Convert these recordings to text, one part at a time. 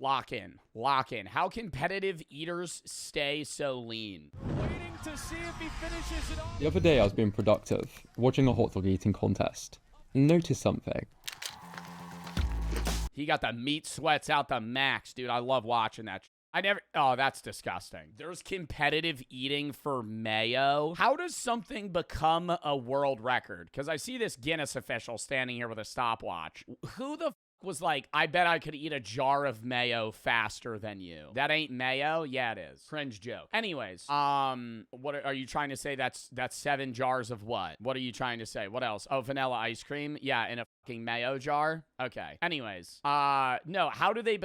Lock in. Lock in. How competitive eaters stay so lean? Waiting to see if he finishes it off. The other day I was being productive, watching a hot dog eating contest, and noticed something. He got the meat sweats out the max, dude. I love watching that. Oh, that's disgusting. There's competitive eating for mayo. How does something become a world record? Because I see this Guinness official standing here with a stopwatch. Who the was like, I bet I could eat a jar of mayo faster than you. That ain't mayo? Yeah, it is. Cringe joke. Anyways, what are you trying to say? That's 7 jars of what? What are you trying to say? What else? Oh, vanilla ice cream? Yeah, in a fucking mayo jar? Okay. Anyways, no, how do these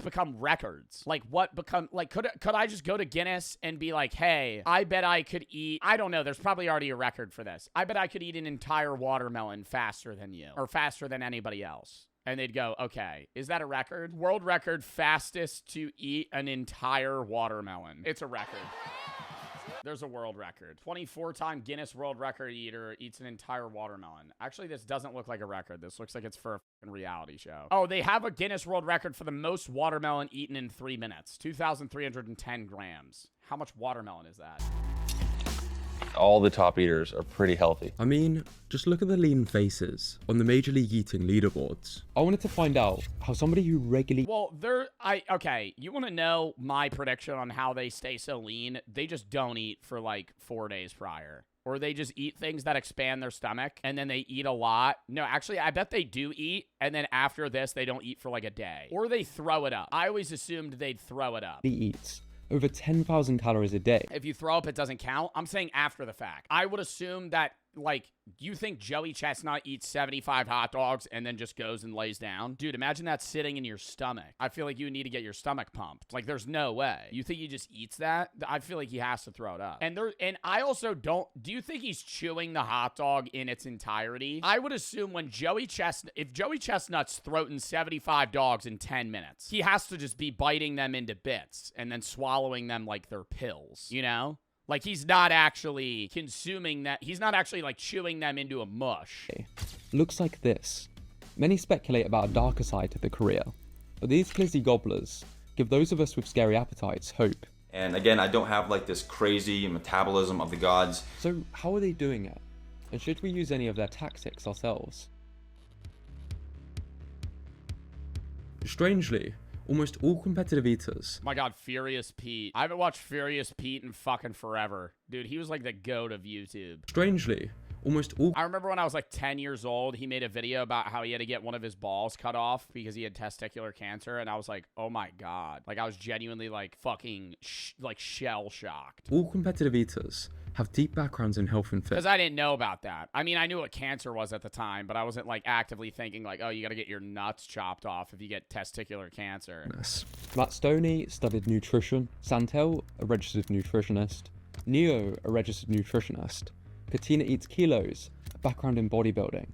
become records? Like, what become, like, could I just go to Guinness and be like, hey, I bet I could eat, I don't know, there's probably already a record for this. I bet I could eat an entire watermelon faster than you, or faster than anybody else. And they'd go, okay, is that a record? World record fastest to eat an entire watermelon. It's a record. There's a world record. 24-time Guinness World Record eater eats an entire watermelon. Actually, this doesn't look like a record. This looks like it's for a fucking reality show. Oh, they have a Guinness World Record for the most watermelon eaten in 3 minutes. 2,310 grams. How much watermelon is that? All the top eaters are pretty healthy. I mean, just look at the lean faces on the Major League Eating leaderboards. I wanted to find out how somebody who regularly... Well, okay, you want to know my prediction on how they stay so lean? They just don't eat for like 4 days prior. Or they just eat things that expand their stomach, and then they eat a lot. No, actually, I bet they do eat, and then after this, they don't eat for like a day. Or they throw it up. I always assumed they'd throw it up. He eats over 10,000 calories a day. If you throw up, it doesn't count. I'm saying after the fact. I would assume that, like, you think Joey Chestnut eats 75 hot dogs and then just goes and lays down? Dude, imagine that sitting in your stomach. I feel like you need to get your stomach pumped. Like, there's no way. You think he just eats that? I feel like he has to throw it up. And I also don't, do you think he's chewing the hot dog in its entirety? I would assume if Joey Chestnut's throating 75 dogs in 10 minutes, he has to just be biting them into bits and then swallowing them like they're pills, you know? Like, he's not actually consuming that. He's not actually, like, chewing them into a mush. Looks like this. Many speculate about a darker side to the career, but these glizzy gobblers give those of us with scary appetites hope. And again, I don't have like this crazy metabolism of the gods. So how are they doing it? And should we use any of their tactics ourselves? Strangely, almost all competitive eaters. Oh my God, Furious Pete. I haven't watched Furious Pete in fucking forever. Dude, he was like the goat of YouTube. Strangely, almost all... I remember when I was like 10 years old, he made a video about how he had to get one of his balls cut off because he had testicular cancer. And I was like, oh my God. Like, I was genuinely like fucking shell shocked. All competitive eaters have deep backgrounds in health and fitness. Because I didn't know about that. I mean, I knew what cancer was at the time, but I wasn't like actively thinking like, oh, you got to get your nuts chopped off if you get testicular cancer. Matt Stoney studied nutrition. Santel, a registered nutritionist. Neo, a registered nutritionist. Katina eats kilos, a background in bodybuilding.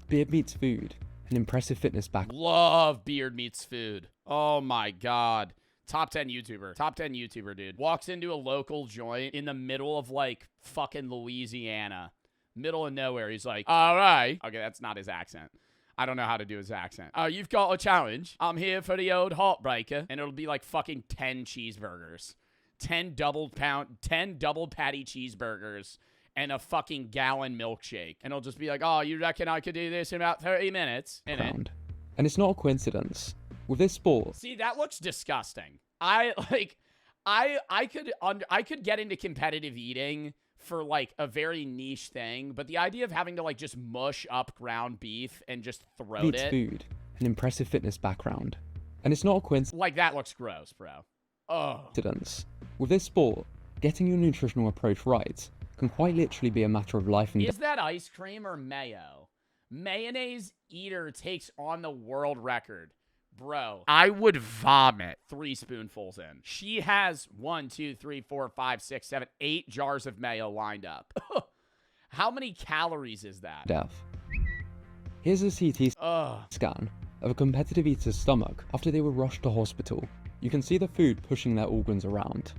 Beard meets food, an impressive fitness background. Love Beard meets food. Oh my God. Top 10 YouTuber. Top 10 YouTuber, dude. Walks into a local joint in the middle of, like, fucking Louisiana. Middle of nowhere. He's like, all right. Okay, that's not his accent. I don't know how to do his accent. You've got a challenge. I'm here for the old heartbreaker. And it'll be, like, fucking 10 cheeseburgers. 10 double patty cheeseburgers. And a fucking gallon milkshake. And it'll just be like, oh, you reckon I could do this in about 30 minutes? And it's not a coincidence. With this sport. See, that looks disgusting. I could get into competitive eating for like a very niche thing, but the idea of having to like just mush up ground beef and just throw it. Food, an impressive fitness background. And it's not a coincidence. Like, that looks gross, bro. Oh. With this sport, getting your nutritional approach right can quite literally be a matter of life and death. Is that ice cream or mayo? Mayonnaise eater takes on the world record. Bro, I would vomit 3 spoonfuls in. She has 1, 2, 3, 4, 5, 6, 7, 8 jars of mayo lined up. How many calories is that? Here's a CT scan of a competitive eater's stomach after they were rushed to hospital. You can see the food pushing their organs around.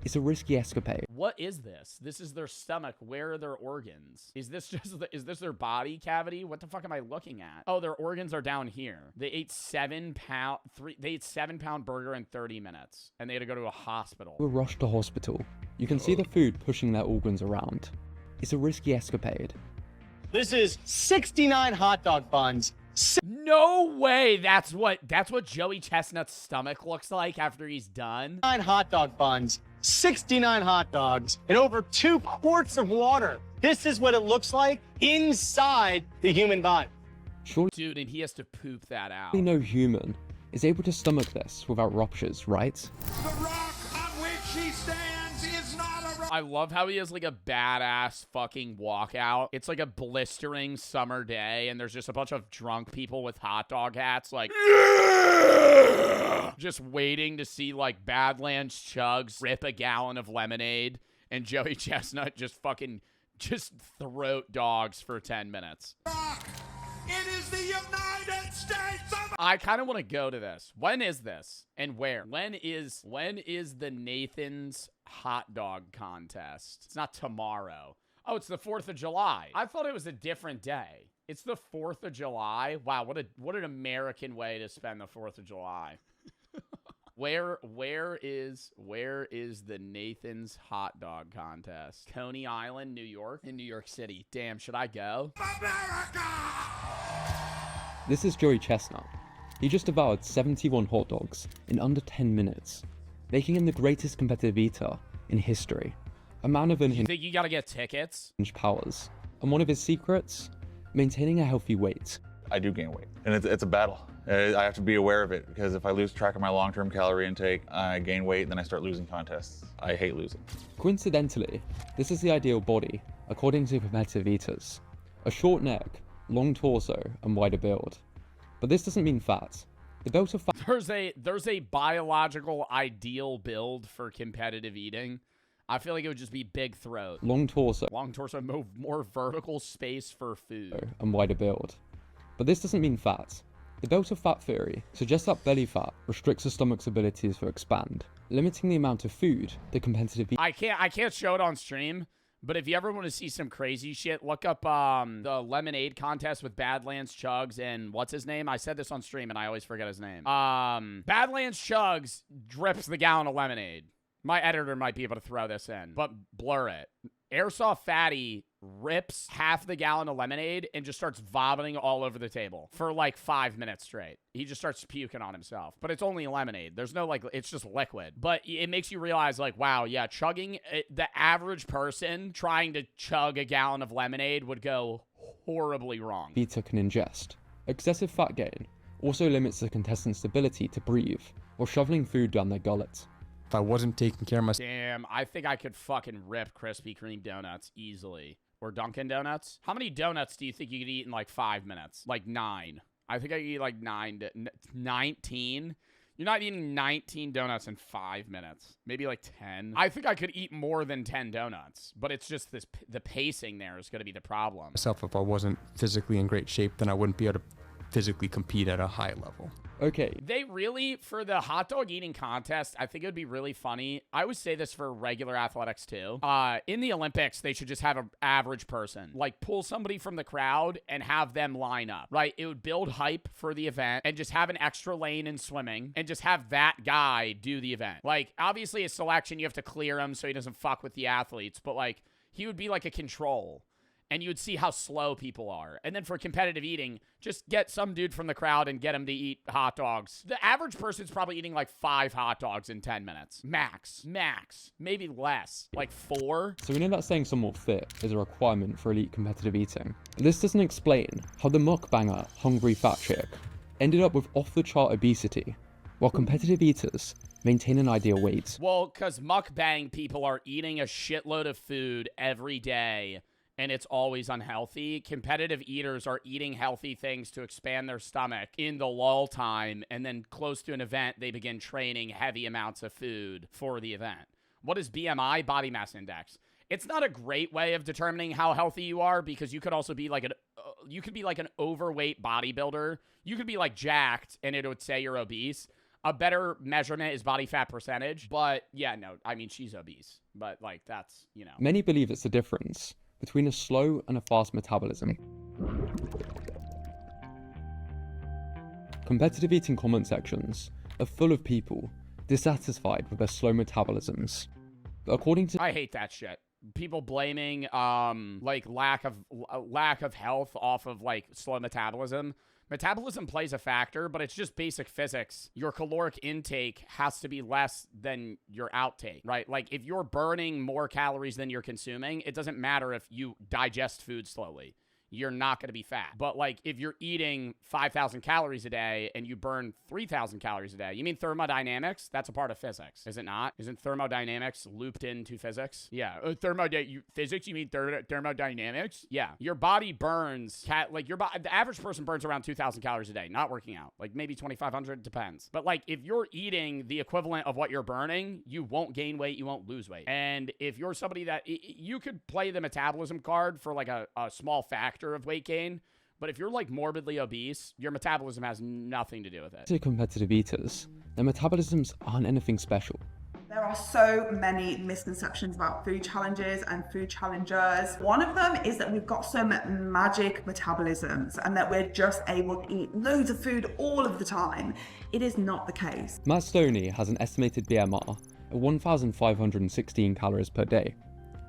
It's a risky escapade. What is this? This is their stomach. Where are their organs? Is this just is this their body cavity? What the fuck am I looking at? Oh, their organs are down here. They ate 7-pound burger in 30 minutes and they had to go to a hospital. They were rushed to hospital. You can see the food pushing their organs around. It's a risky escapade. This is 69 hot dog buns. No way. That's what Joey Chestnut's stomach looks like after he's done. 9 hot dog buns, 69 hot dogs, and over 2 quarts of water. This is what it looks like inside the human body. Surely Dude, and he has to poop that out. no human is able to stomach this without ruptures, right? The rock on which he stands is not a rock. I love how he has like a badass fucking walkout. It's like a blistering summer day, and there's just a bunch of drunk people with hot dog hats, like, just waiting to see like Badlands Chugs rip a gallon of lemonade, and Joey Chestnut just fucking throat dogs for 10 minutes. It is the United States of I kind of want to go to this. When is this and where? When is the Nathan's hot dog contest? It's not tomorrow. Oh, it's the 4th of July. I thought it was a different day. It's the 4th of July. Wow, what an American way to spend the 4th of July. Where is the Nathan's hot dog contest? Coney Island, New York, in New York City. Damn, should I go? America! This is Joey Chestnut. He just devoured 71 hot dogs in under 10 minutes, making him the greatest competitive eater in history. A man of You unhinged think you gotta get tickets? powers, and one of his secrets, maintaining a healthy weight. I do gain weight, and it's a battle. I have to be aware of it, because if I lose track of my long-term calorie intake, I gain weight, then I start losing contests. I hate losing. Coincidentally, this is the ideal body, according to competitive eaters. A short neck, long torso, and wider build. But this doesn't mean fat. The belt of fat There's a biological ideal build for competitive eating. I feel like it would just be big throat, long torso, long torso, more vertical space for food. and wider build. But this doesn't mean fat. The belt of fat theory suggests that belly fat restricts the stomach's abilities to expand, limiting the amount of food the competitive I can't show it on stream, but if you ever want to see some crazy shit, look up the lemonade contest with Badlands Chugs and what's his name? I said this on stream and I always forget his name. Badlands Chugs drips the gallon of lemonade. My editor might be able to throw this in, but blur it. Airsoft Fatty rips half the gallon of lemonade and just starts vomiting all over the table for like 5 minutes straight. He just starts puking on himself. But it's only lemonade. There's no like, it's just liquid. But it makes you realize like, wow, yeah, chugging, the average person trying to chug a gallon of lemonade would go horribly wrong. eater can ingest. Excessive fat gain also limits the contestant's ability to breathe while shoveling food down their gullet. If I wasn't taking care of myself, Damn, I think I could fucking rip Krispy Kreme donuts easily. Or Dunkin' Donuts. How many donuts do you think you could eat in like 5 minutes? Like 9. I think I could eat like 19. You're not eating 19 donuts in 5 minutes. Maybe like 10. I think I could eat more than 10 donuts. But it's just the pacing there is going to be the problem. if I wasn't physically in great shape, then I wouldn't be able to physically compete at a high level. Okay, They really, for the hot dog eating contest, I think it would be really funny. I would say this for regular athletics too. In the Olympics, they should just have an average person, like pull somebody from the crowd and have them line up, right? It would build hype for the event and just have an extra lane in swimming and just have that guy do the event. Like, obviously a selection, you have to clear him so he doesn't fuck with the athletes, but like, he would be like a control. And you would see how slow people are. And then for competitive eating, just get some dude from the crowd and get him to eat hot dogs. The average person's probably eating like 5 hot dogs in 10 minutes. Max. Maybe less. Like 4. so we know that staying somewhat fit is a requirement for elite competitive eating. This doesn't explain how the mukbanger Hungry Fat Chick ended up with off-the-chart obesity, while competitive eaters maintain an ideal weight. Well, because mukbang people are eating a shitload of food every day. And it's always unhealthy. Competitive eaters are eating healthy things to expand their stomach in the lull time, and then close to an event, they begin training heavy amounts of food for the event. What is BMI? Body mass index. It's not a great way of determining how healthy you are, because you could also be like an overweight bodybuilder. You could be like jacked, and it would say you're obese. A better measurement is body fat percentage. But yeah, no, I mean, she's obese. But like, that's, you know. Many believe it's the difference between a slow and a fast metabolism. Competitive eating comment sections are full of people dissatisfied with their slow metabolisms. But according to I hate that shit. People blaming like lack of health off of like slow metabolism. Metabolism plays a factor, but it's just basic physics. Your caloric intake has to be less than your outtake, right? Like if you're burning more calories than you're consuming, it doesn't matter if you digest food slowly. You're not going to be fat. But like if you're eating 5,000 calories a day and you burn 3,000 calories a day, you mean thermodynamics? That's a part of physics, is it not? Isn't thermodynamics looped into physics? Yeah. Physics? You mean thermodynamics? Yeah. Your body burns, the average person burns around 2,000 calories a day, not working out. Like maybe 2,500, depends. But like if you're eating the equivalent of what you're burning, you won't gain weight, you won't lose weight. And if you're somebody that, you could play the metabolism card for like a small factor of weight gain, but if you're like morbidly obese, your metabolism has nothing to do with it. To competitive eaters, their metabolisms aren't anything special. There are so many misconceptions about food challenges and food challengers. One of them is that we've got some magic metabolisms and that we're just able to eat loads of food all of the time. It is not the case. Matt Stoney has an estimated BMR of 1,516 calories per day.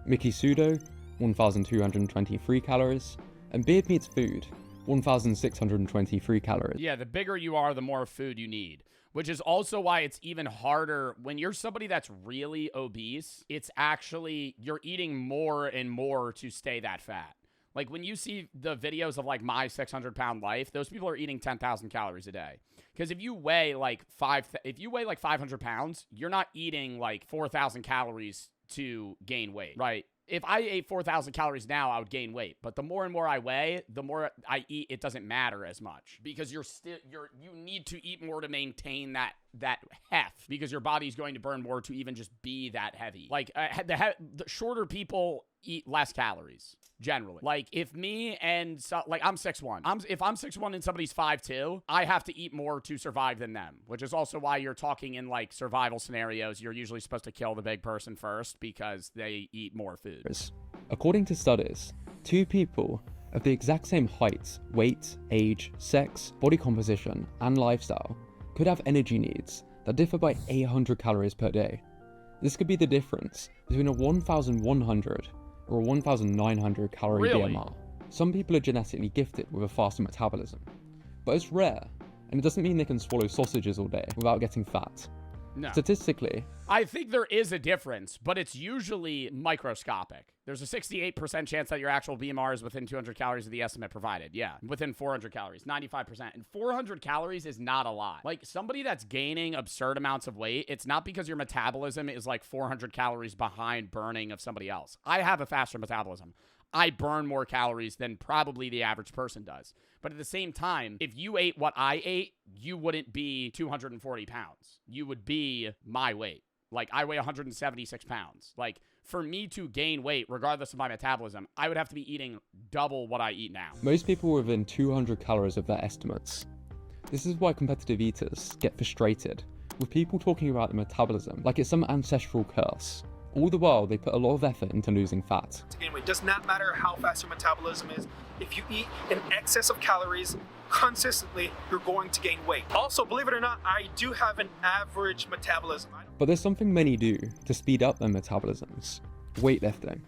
Mickey Sudo, 1,223 calories. And Beard Meats Food, 1,623 calories. Yeah, the bigger you are, the more food you need, which is also why it's even harder when you're somebody that's really obese. It's actually, you're eating more and more to stay that fat. Like when you see the videos of like My 600-Pound Life, those people are eating 10,000 calories a day. Because if you weigh like 500 pounds, you're not eating like 4,000 calories to gain weight, right? If I ate 4,000 calories now, I would gain weight. But the more and more I weigh, the more I eat, it doesn't matter as much because you need to eat more to maintain that heft because your body's going to burn more to even just be that heavy. Like the shorter people eat less calories generally. Like if me and I'm 6'1", if I'm 6'1" and somebody's 5'2", I have to eat more to survive than them, which is also why you're talking in like survival scenarios. You're usually supposed to kill the big person first because they eat more food. According to studies, two people of the exact same height, weight, age, sex, body composition, and lifestyle could have energy needs that differ by 800 calories per day. This could be the difference between a 1,100 or a 1,900 calorie BMR. Some people are genetically gifted with a faster metabolism, but it's rare, and it doesn't mean they can swallow sausages all day without getting fat. No. Statistically, I think there is a difference, but it's usually microscopic. There's a 68% chance that your actual BMR is within 200 calories of the estimate provided. Yeah, within 400 calories, 95%. And 400 calories is not a lot. Like somebody that's gaining absurd amounts of weight, it's not because your metabolism is like 400 calories behind burning of somebody else. I have a faster metabolism. I burn more calories than probably the average person does. But at the same time, if you ate what I ate, you wouldn't be 240 pounds. You would be my weight. Like I weigh 176 pounds. Like for me to gain weight, regardless of my metabolism, I would have to be eating double what I eat now. Most people are within 200 calories of their estimates. This is why competitive eaters get frustrated with people talking about the metabolism like it's some ancestral curse. All the while, they put a lot of effort into losing fat. Anyway, it does not matter how fast your metabolism is. If you eat in excess of calories consistently, you're going to gain weight. Also, believe it or not, I do have an average metabolism. But there's something many do to speed up their metabolisms: weightlifting.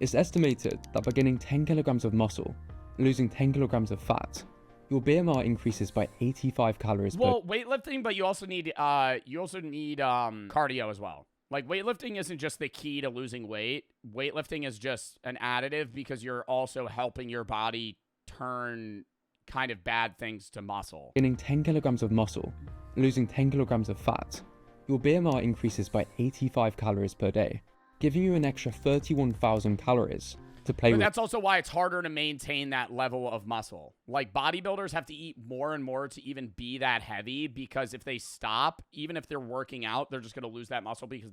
It's estimated that by gaining 10 kilograms of muscle and losing 10 kilograms of fat, your BMR increases by 85 calories per day. Well, weightlifting, but you also need cardio as well. Like weightlifting isn't just the key to losing weight. Weightlifting is just an additive because you're also helping your body turn kind of bad things to muscle. Gaining 10 kilograms of muscle and losing 10 kilograms of fat, your BMR increases by 85 calories per day, giving you an extra 31,000 calories to play with. That's also why it's harder to maintain that level of muscle. Like bodybuilders have to eat more and more to even be that heavy because if they stop, even if they're working out, they're just going to lose that muscle because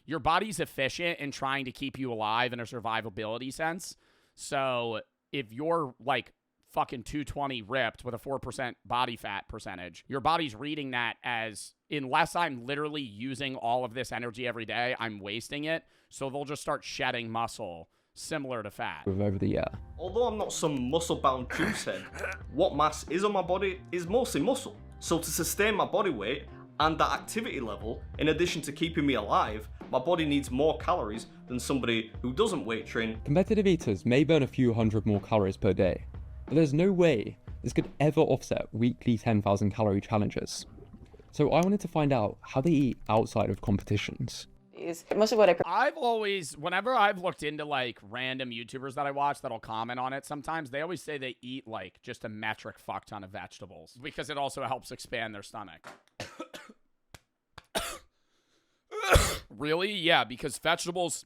your body's efficient in trying to keep you alive in a survivability sense. So if you're like fucking 220 ripped with a 4% body fat percentage, your body's reading that as, unless I'm literally using all of this energy every day, I'm wasting it. So they'll just start shedding muscle similar to fat. Over the year. Although I'm not some muscle-bound juicehead, what mass is on my body is mostly muscle. So to sustain my body weight and that activity level, in addition to keeping me alive, my body needs more calories than somebody who doesn't weight train. Competitive eaters may burn a few hundred more calories per day, but there's no way this could ever offset weekly 10,000 calorie challenges. So I wanted to find out how they eat outside of competitions. Most of what I've always, whenever I've looked into like random YouTubers that I watch that'll comment on it, sometimes they always say they eat like just a metric fuck ton of vegetables because it also helps expand their stomach. Really? Yeah, because vegetables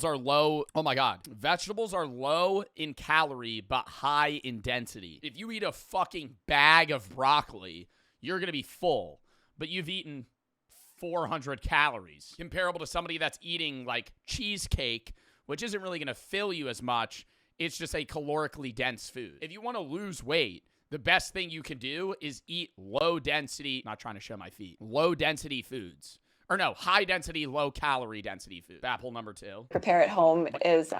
are low. Oh my God. Vegetables are low in calorie, but high in density. If you eat a fucking bag of broccoli, you're going to be full, but you've eaten 400 calories. Comparable to somebody that's eating like cheesecake, which isn't really going to fill you as much. It's just a calorically dense food. If you want to lose weight, the best thing you can do is eat low density, not trying to show my feet, low density foods. Or no, high density, low calorie density food. Apple number 2. prepare at home is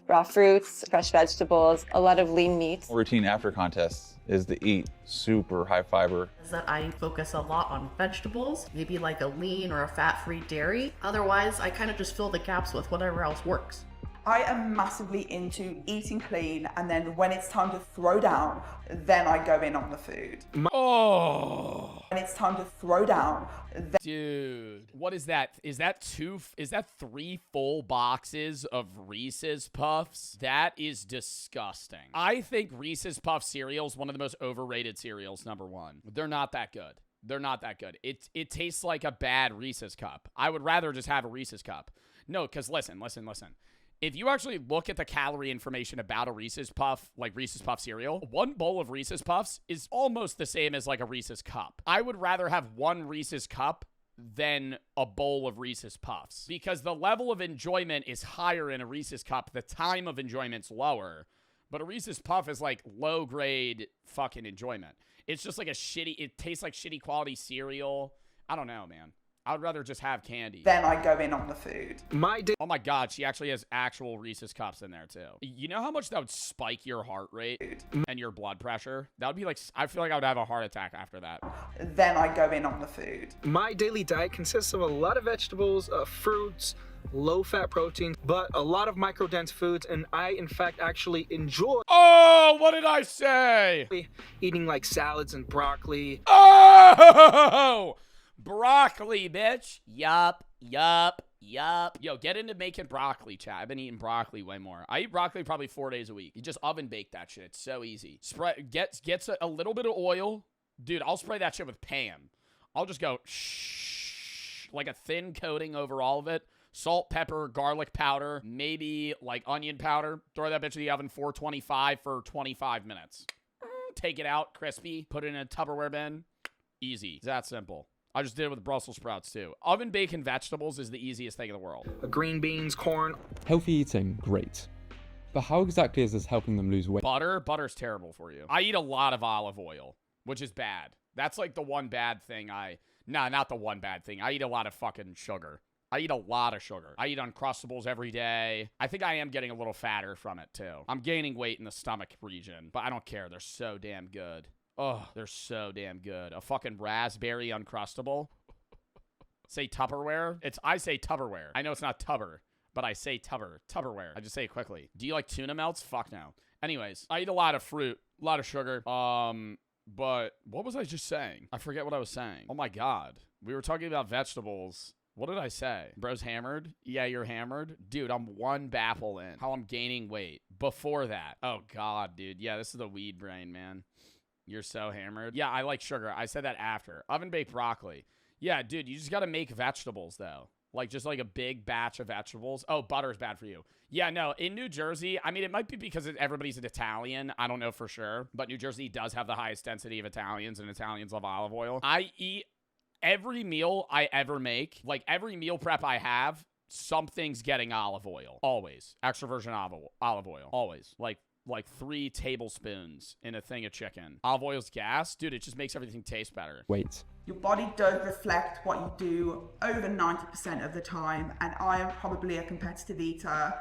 raw fruits, fresh vegetables, a lot of lean meats. Routine after contests is to eat super high fiber. That I focus a lot on vegetables, maybe like a lean or a fat-free dairy. Otherwise, I kind of just fill the gaps with whatever else works. I am massively into eating clean, and then when it's time to throw down, then I go in on the food. Oh. When it's time to throw down, then... Dude, what is that? Is that 3 full boxes of Reese's Puffs? That is disgusting. I think Reese's Puff cereal is one of the most overrated cereals, number 1. They're not that good. They're not that good. It tastes like a bad Reese's cup. I would rather just have a Reese's cup. No, because listen. If you actually look at the calorie information about a Reese's Puff, like Reese's Puff cereal, 1 bowl of Reese's Puffs is almost the same as like a Reese's cup. I would rather have 1 Reese's cup than a bowl of Reese's Puffs because the level of enjoyment is higher in a Reese's cup. The time of enjoyment's lower, but a Reese's Puff is like low grade fucking enjoyment. It's just like it tastes like shitty quality cereal. I don't know, man. I would rather just have candy. Then I go in on the food. Oh my God, she actually has actual Reese's Cups in there too. You know how much that would spike your heart rate and your blood pressure? That would be like, I feel like I would have a heart attack after that. Then I go in on the food. My daily diet consists of a lot of vegetables, fruits, low-fat protein, but a lot of micro-dense foods, and I, in fact, actually enjoy... Oh, what did I say? Eating like salads and broccoli. Oh! Broccoli, bitch. Yup. Yo, get into making broccoli, chat. I've been eating broccoli way more. I eat broccoli probably 4 days a week. You just oven bake that shit. It's so easy. Gets a little bit of oil. Dude, I'll spray that shit with Pam. I'll just go shh, like a thin coating over all of it. Salt, pepper, garlic powder, maybe like onion powder. Throw that bitch in the oven 425 for 25 minutes. Take it out, crispy. Put it in a Tupperware bin. Easy. It's that simple. I just did it with Brussels sprouts too. Oven bacon vegetables is the easiest thing in the world. Green beans, corn. Healthy eating, great. But how exactly is this helping them lose weight? Butter's terrible for you. I eat a lot of olive oil, which is bad. That's like the one bad thing not the one bad thing. I eat a lot of fucking sugar. I eat a lot of sugar. I eat Uncrustables every day. I think I am getting a little fatter from it too. I'm gaining weight in the stomach region, but I don't care. They're so damn good. Oh, they're so damn good. A fucking raspberry Uncrustable. Say Tupperware. I say Tupperware. I know it's not Tupper, but I say Tupperware. I just say it quickly. Do you like tuna melts? Fuck no. Anyways, I eat a lot of fruit, a lot of sugar. But what was I just saying? I forget what I was saying. Oh my God. We were talking about vegetables. What did I say? Bro's hammered? Yeah, you're hammered? Dude, I'm 1 baffle in. How I'm gaining weight. Before that. Oh God, dude. Yeah, this is the weed brain, man. You're so hammered. Yeah, I like sugar. I said that after. Oven baked broccoli. Yeah, dude, you just got to make vegetables, though. Like, just like a big batch of vegetables. Oh, butter's bad for you. Yeah, no, in New Jersey, I mean, it might be because everybody's an Italian. I don't know for sure. But New Jersey does have the highest density of Italians, and Italians love olive oil. I eat every meal I ever make. Like, every meal prep I have, something's getting olive oil. Always. Extra virgin olive oil. Always. Like, like 3 tablespoons in a thing of chicken. Olive oil's gas. Dude, it just makes everything taste better. Weight. Your body does reflect what you do over 90% of the time, and I am probably a competitive eater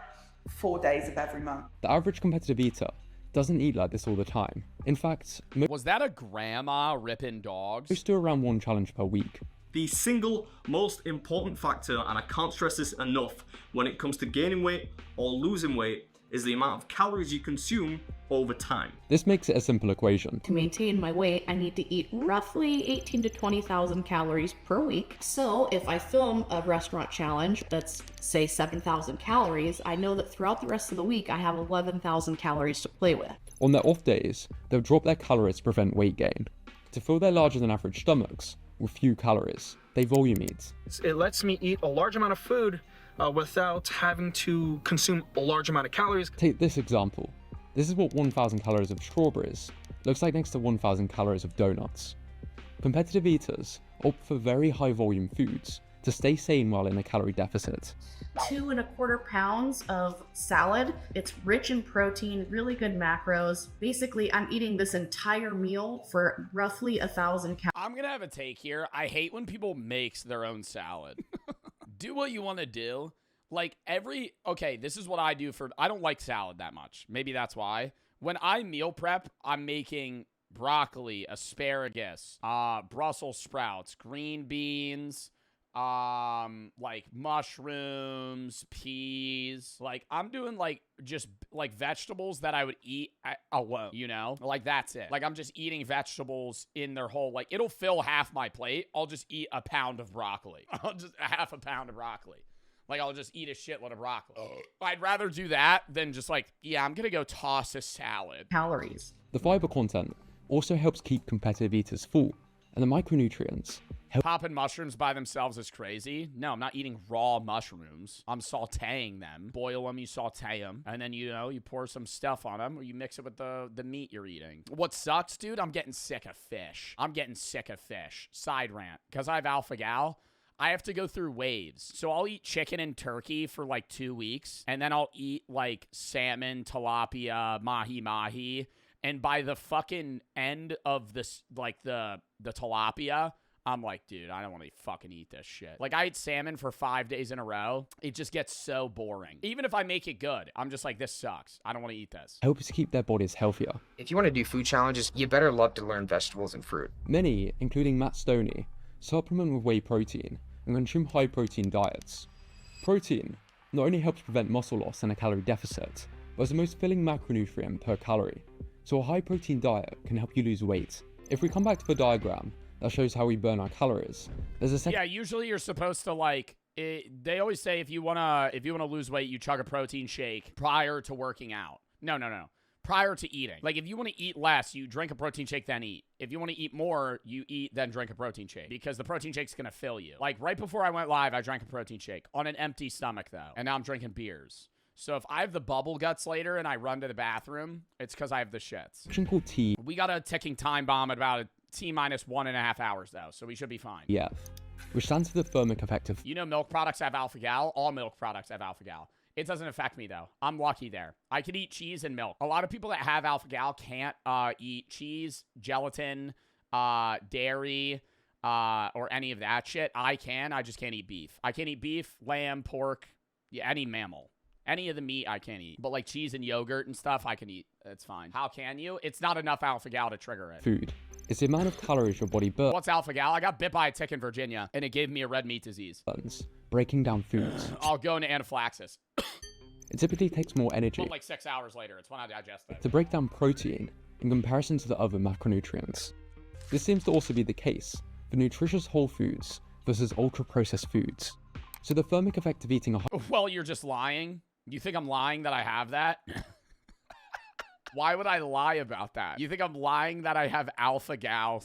4 days of every month. The average competitive eater doesn't eat like this all the time. In fact, was that a grandma ripping dogs? Most do around 1 challenge per week. The single most important factor, and I can't stress this enough, when it comes to gaining weight or losing weight, is the amount of calories you consume over time. This makes it a simple equation. To maintain my weight, I need to eat roughly 18 to 20,000 calories per week. So if I film a restaurant challenge that's, say, 7,000 calories, I know that throughout the rest of the week, I have 11,000 calories to play with. On their off days, they'll drop their calories to prevent weight gain. To fill their larger than average stomachs with few calories, they volume eat. It lets me eat a large amount of food without having to consume a large amount of calories. Take this example. This is what 1,000 calories of strawberries looks like next to 1,000 calories of donuts. Competitive eaters opt for very high volume foods to stay sane while in a calorie deficit. 2¼ pounds of salad. It's rich in protein, really good macros. Basically, I'm eating this entire meal for roughly 1,000 calories. I'm gonna have a take here. I hate when people makes their own salad. Do what you want to do. Like okay, this is what I do I don't like salad that much. Maybe that's why. When I meal prep, I'm making broccoli, asparagus, Brussels sprouts, green beans, like mushrooms, peas. Like I'm doing like just like vegetables that I would eat alone, you know? Like that's it. Like I'm just eating vegetables in their whole, like it'll fill half my plate. I'll just eat a pound of broccoli. I'll just half a pound of broccoli. Like I'll just eat a shitload of broccoli. I'd rather do that than just like, yeah, I'm gonna go toss a salad. Calories. The fiber content also helps keep competitive eaters full, and the micronutrients help. Popping mushrooms by themselves is crazy. No, I'm not eating raw mushrooms. I'm sauteing them. Boil them, you saute them, and then you pour some stuff on them, or you mix it with the meat you're eating. What sucks, dude? I'm getting sick of fish. Side rant, because I have alpha-gal. I have to go through waves. So I'll eat chicken and turkey for like 2 weeks, and then I'll eat like salmon, tilapia, mahi-mahi. And by the fucking end of this, like the tilapia, I'm like, dude, I don't want to fucking eat this shit. Like I ate salmon for 5 days in a row. It just gets so boring. Even if I make it good, I'm just like, this sucks. I don't want to eat this. Helps keep their bodies healthier. If you want to do food challenges, you better love to learn vegetables and fruit. Many, including Matt Stoney, supplement with whey protein and consume high protein diets. Protein not only helps prevent muscle loss in a calorie deficit, but is the most filling macronutrient per calorie. So a high protein diet can help you lose weight. If we come back to the diagram that shows how we burn our calories, there's a second. Yeah, usually you're supposed to like, they always say if you wanna lose weight, you chug a protein shake prior to working out. No. Prior to eating. Like if you want to eat less, you drink a protein shake, then eat. If you want to eat more, you eat, then drink a protein shake. Because the protein shake's going to fill you. Like right before I went live, I drank a protein shake. On an empty stomach though. And now I'm drinking beers. So if I have the bubble guts later and I run to the bathroom, it's because I have the shits. Called T. We got a ticking time bomb at about a T-minus 1.5 hours though. So we should be fine. Yeah. Which stands for the thermic effect of. You know milk products have alpha-gal? All milk products have alpha-gal. It doesn't affect me, though. I'm lucky there. I could eat cheese and milk. A lot of people that have alpha-gal can't eat cheese, gelatin, dairy, or any of that shit. I can. I just can't eat beef. I can't eat beef, lamb, pork, any mammal. Any of the meat I can't eat. But like cheese and yogurt and stuff, I can eat. It's fine. How can you? It's not enough alpha-gal to trigger it. Food. It's the amount of calories your body burns. What's alpha-gal? I got bit by a tick in Virginia, and it gave me a red meat disease. Breaking down foods. I'll go into anaphylaxis. It typically takes more energy. But like 6 hours later, it's when I digest it. To break down protein in comparison to the other macronutrients. This seems to also be the case for nutritious whole foods versus ultra-processed foods. So the thermic effect of eating a Well, you're just lying. You think I'm lying that I have that? Why would I lie about that? You think I'm lying that I have alpha-gal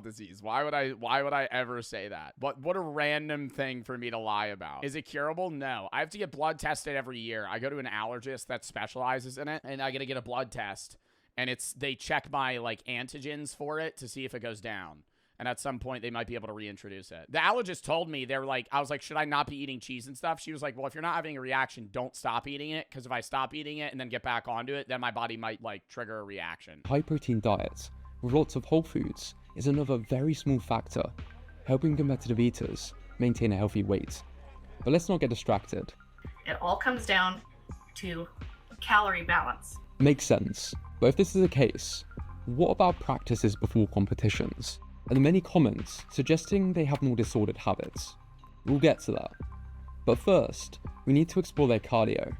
disease? Why would I ever say that? But what a random thing for me to lie about. Is it curable? No. I have to get blood tested every year. I go to an allergist that specializes in it, and I gotta get a blood test, and they check my like antigens for it to see if it goes down. And at some point, they might be able to reintroduce it. The allergist told me, they're like, I was like, should I not be eating cheese and stuff? She was like, well, if you're not having a reaction, don't stop eating it. Because if I stop eating it and then get back onto it, then my body might like trigger a reaction. High protein diets with lots of whole foods is another very small factor, helping competitive eaters maintain a healthy weight. But let's not get distracted. It all comes down to calorie balance. Makes sense. But if this is the case, what about practices before competitions? And the many comments suggesting they have more disordered habits. We'll get to that. But first, we need to explore their cardio,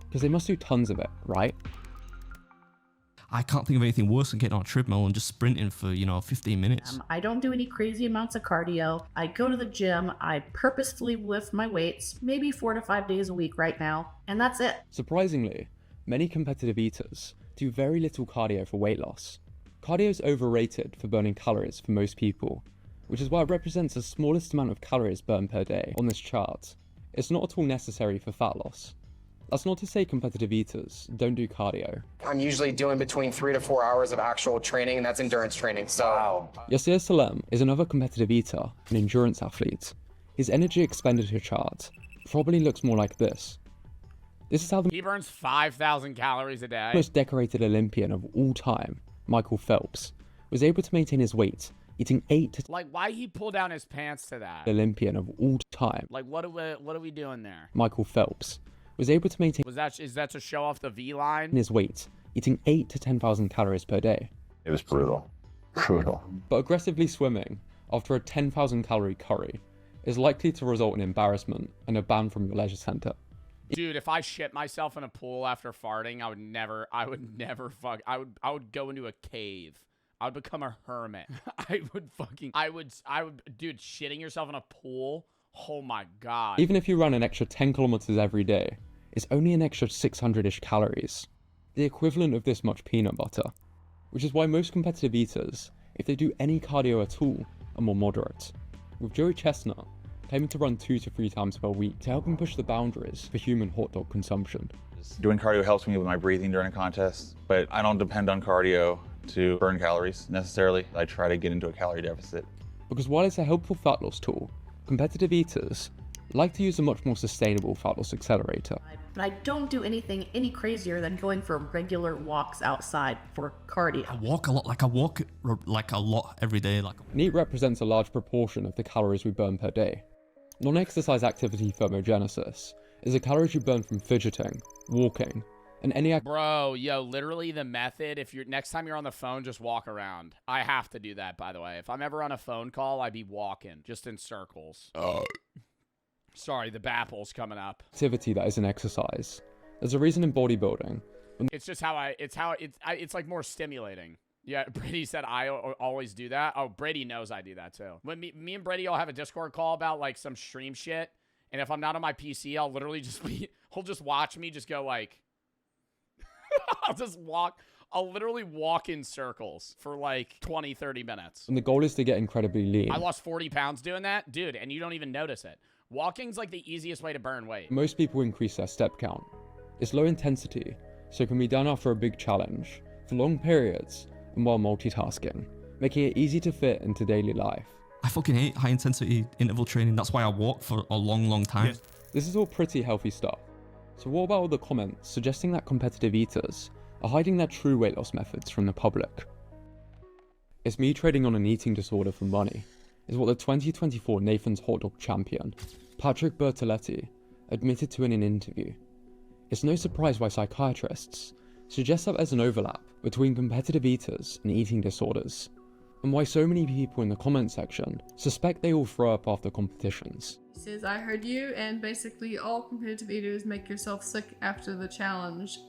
because they must do tons of it, right? I can't think of anything worse than getting on a treadmill and just sprinting for, 15 minutes. I don't do any crazy amounts of cardio. I go to the gym. I purposefully lift my weights, maybe 4 to 5 days a week right now, and that's it. Surprisingly, many competitive eaters do very little cardio for weight loss. Cardio is overrated for burning calories for most people, which is why it represents the smallest amount of calories burned per day on this chart. It's not at all necessary for fat loss. That's not to say competitive eaters don't do cardio. I'm usually doing between 3 to 4 hours of actual training, and that's endurance training, so... Yasir Salem is another competitive eater, an endurance athlete. His energy expenditure chart probably looks more like this. This is how the He burns 5,000 calories a day. most decorated Olympian of all time, Michael Phelps, was able to maintain his weight, eating 8 to Like, why he pull down his pants to that? Olympian of all time, Like, what are we doing there? Michael Phelps, was able to maintain Is that to show off the V line? his weight, eating 8 to 10,000 calories per day. It was brutal. Brutal. But aggressively swimming after a 10,000 calorie curry is likely to result in embarrassment and a ban from your leisure center. Dude, if I shit myself in a pool after farting, I would never I would go into a cave. I would become a hermit. Dude, shitting yourself in a pool? Oh my God. Even if you run an extra 10 kilometers every day, it's only an extra 600-ish calories, the equivalent of this much peanut butter, which is why most competitive eaters, if they do any cardio at all, are more moderate, with Joey Chestnut claiming to run 2 to 3 times per week to help him push the boundaries for human hot dog consumption. Doing cardio helps me with my breathing during a contest, but I don't depend on cardio to burn calories necessarily. I try to get into a calorie deficit. Because while it's a helpful fat loss tool, competitive eaters like to use a much more sustainable fat loss accelerator. But I don't do anything any crazier than going for regular walks outside for cardio. I walk a lot every day. NEAT represents a large proportion of the calories we burn per day. Non-exercise activity thermogenesis is the calories you burn from fidgeting, walking, and any Bro, yo, literally the method, if you're next time you're on the phone, just walk around. I have to do that, by the way. If I'm ever on a phone call, I'd be walking, just in circles. Sorry, the bapple's coming up. activity that isn't exercise. There's a reason in bodybuilding. It's just it's like more stimulating. Yeah, Brady said I always do that. Oh, Brady knows I do that too. When me and Brady all have a Discord call about like some stream shit, and if I'm not on my PC, I'll literally he'll just watch me just go like, I'll literally walk in circles for like 20, 30 minutes. And the goal is to get incredibly lean. I lost 40 pounds doing that, dude, and you don't even notice it. Walking's like the easiest way to burn weight. Most people increase their step count. It's low intensity, so it can be done after a big challenge, for long periods, and while multitasking, making it easy to fit into daily life. I fucking hate high intensity interval training. That's why I walk for a long time. This is all pretty healthy stuff. So what about all the comments suggesting that competitive eaters are hiding their true weight loss methods from the public? It's me trading on an eating disorder for money, is what the 2024 Nathan's Hot Dog champion, Patrick Bertoletti, admitted to in an interview. It's no surprise why psychiatrists suggest that there's an overlap between competitive eaters and eating disorders, and why so many people in the comment section suspect they all throw up after competitions. He says, I heard you, and basically all competitive eaters make yourself sick after the challenge.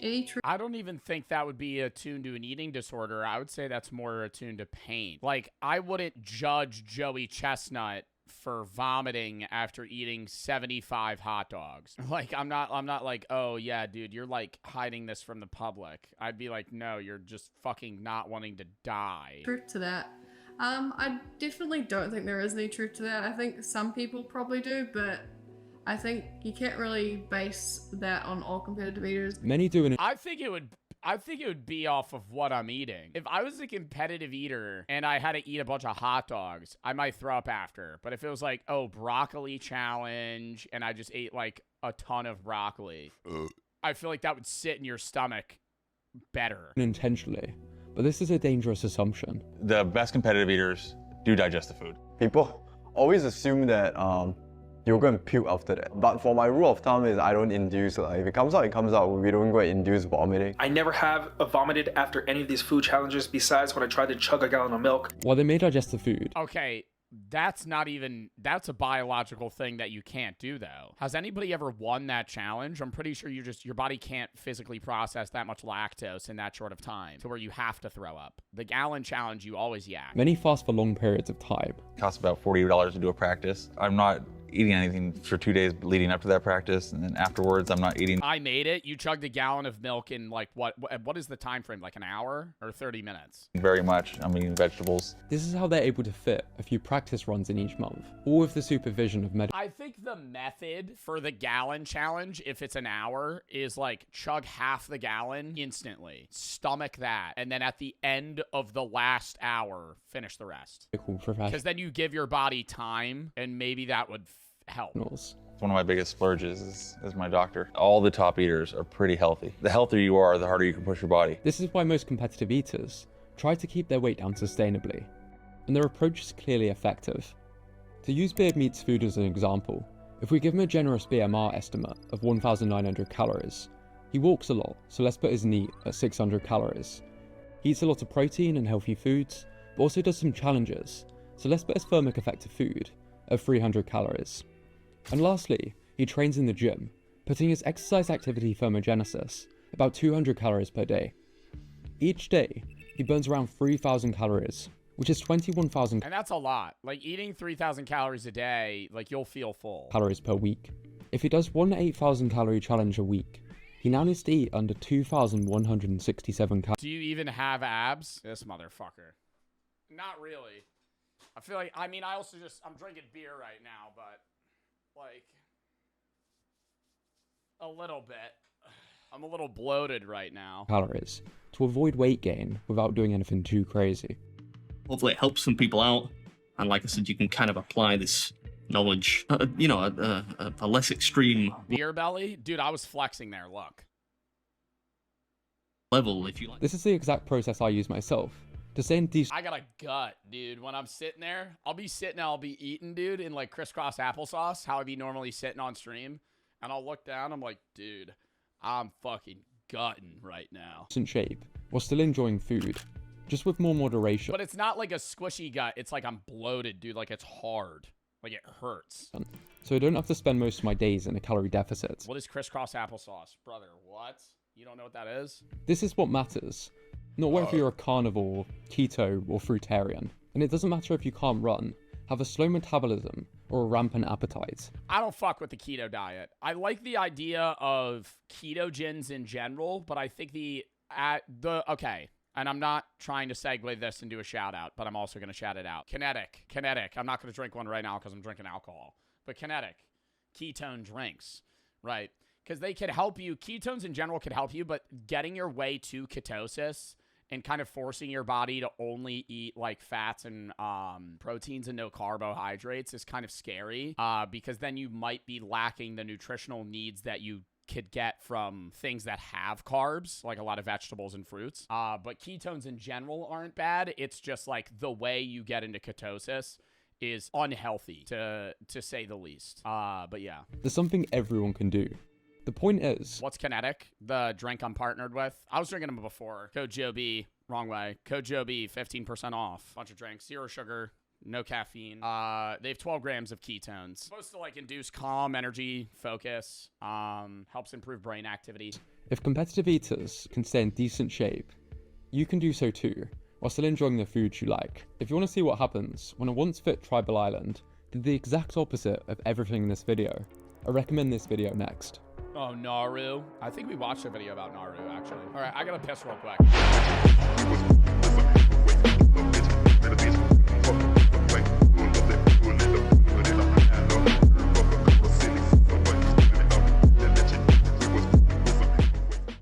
I don't even think that would be attuned to an eating disorder. I would say that's more attuned to pain. Like, I wouldn't judge Joey Chestnut for vomiting after eating 75 hot dogs. Like, I'm not like, oh yeah, dude, you're like hiding this from the public. I'd be like, no, you're just fucking not wanting to die. Truth to that. I definitely don't think there is any truth to that. I think some people probably do, but I think you can't really base that on all competitive eaters. Many do. I think it would I think it would be off of what I'm eating. If I was a competitive eater and I had to eat a bunch of hot dogs, I might throw up after. But if it was like, oh, broccoli challenge, and I just ate like a ton of broccoli, I feel like that would sit in your stomach better. Intentionally, but this is a dangerous assumption. The best competitive eaters do digest the food. People always assume that you're going to puke after that. But for my rule of thumb is I don't induce. If it comes out, it comes out. We don't go and induce vomiting. I never have vomited after any of these food challenges besides when I tried to chug a gallon of milk. While they may digest the food. Okay, that's a biological thing that you can't do though. Has anybody ever won that challenge? I'm pretty sure your body can't physically process that much lactose in that short of time to where you have to throw up. The gallon challenge, you always yak. Many fast for long periods of time. It costs about $40 to do a practice. I'm not eating anything for 2 days leading up to that practice, and then afterwards I'm not eating. I made it. You chugged a gallon of milk in like what is the time frame? Like an hour or 30 minutes? Very much. I'm eating vegetables. This is how they're able to fit a few practice runs in each month, all with the supervision of I think the method for the gallon challenge, if it's an hour, is like chug half the gallon instantly, stomach that, and then at the end of the last hour, finish the rest. Because then you give your body time, and maybe that would help. One of my biggest splurges is my doctor. All the top eaters are pretty healthy. The healthier you are, the harder you can push your body. This is why most competitive eaters try to keep their weight down sustainably, and their approach is clearly effective. To use Beard Meat's food as an example, if we give him a generous BMR estimate of 1,900 calories, he walks a lot, so let's put his NEAT at 600 calories. He eats a lot of protein and healthy foods, but also does some challenges, so let's put his thermic effective food at 300 calories. And lastly, he trains in the gym, putting his exercise activity thermogenesis about 200 calories per day. Each day, he burns around 3,000 calories, which is 21,000 And that's a lot. Like eating 3,000 calories a day, like you'll feel full. calories per week. If he does one 8,000 calorie challenge a week, he now needs to eat under 2,167 calories. Do you even have abs? This motherfucker. Not really. I feel like, I'm drinking beer right now, but like a little bit. I'm a little bloated right now. Calories to avoid weight gain without doing anything too crazy. Hopefully it helps some people out. And like I said, you can kind of apply this knowledge, a less extreme Beer belly? Dude, I was flexing there, look. level, if you like. This is the exact process I use myself. To stay in decent. I got a gut, dude. When I'm sitting there, I'll be eating, dude, in like crisscross applesauce, how I'd be normally sitting on stream. And I'll look down, I'm like, dude, I'm fucking gutting right now. Shape while still enjoying food, just with more moderation. But it's not like a squishy gut. It's like I'm bloated, dude. Like it's hard. Like it hurts. So I don't have to spend most of my days in a calorie deficit. What is crisscross applesauce? Brother, what? You don't know what that is? This is what matters. Not whether you're a carnivore, keto, or fruitarian. And it doesn't matter if you can't run, have a slow metabolism, or a rampant appetite. I don't fuck with the keto diet. I like the idea of ketogens in general, but I think okay. And I'm not trying to segue this into a shout out, but I'm also going to shout it out. Kinetic. I'm not going to drink one right now because I'm drinking alcohol. But Kinetic, ketone drinks, right? Because they could help you. Ketones in general could help you, but getting your way to ketosis and kind of forcing your body to only eat like fats and proteins and no carbohydrates is kind of scary because then you might be lacking the nutritional needs that you could get from things that have carbs, like a lot of vegetables and fruits. But ketones in general aren't bad. It's just like the way you get into ketosis is unhealthy, to say the least. But yeah. There's something everyone can do. The point is... What's Kinetic? The drink I'm partnered with? I was drinking them before. Code JOB, wrong way. Code JOB, 15% off. Bunch of drinks, 0 sugar. No caffeine. They have 12 grams of ketones. Supposed to like induce calm, energy, focus. Helps improve brain activity. If competitive eaters can stay in decent shape, you can do so too, while still enjoying the foods you like. If you want to see what happens when a once fit tribal island did the exact opposite of everything in this video, I recommend this video next. Oh, Naru. I think we watched a video about Naru, actually. All right, I gotta piss real quick.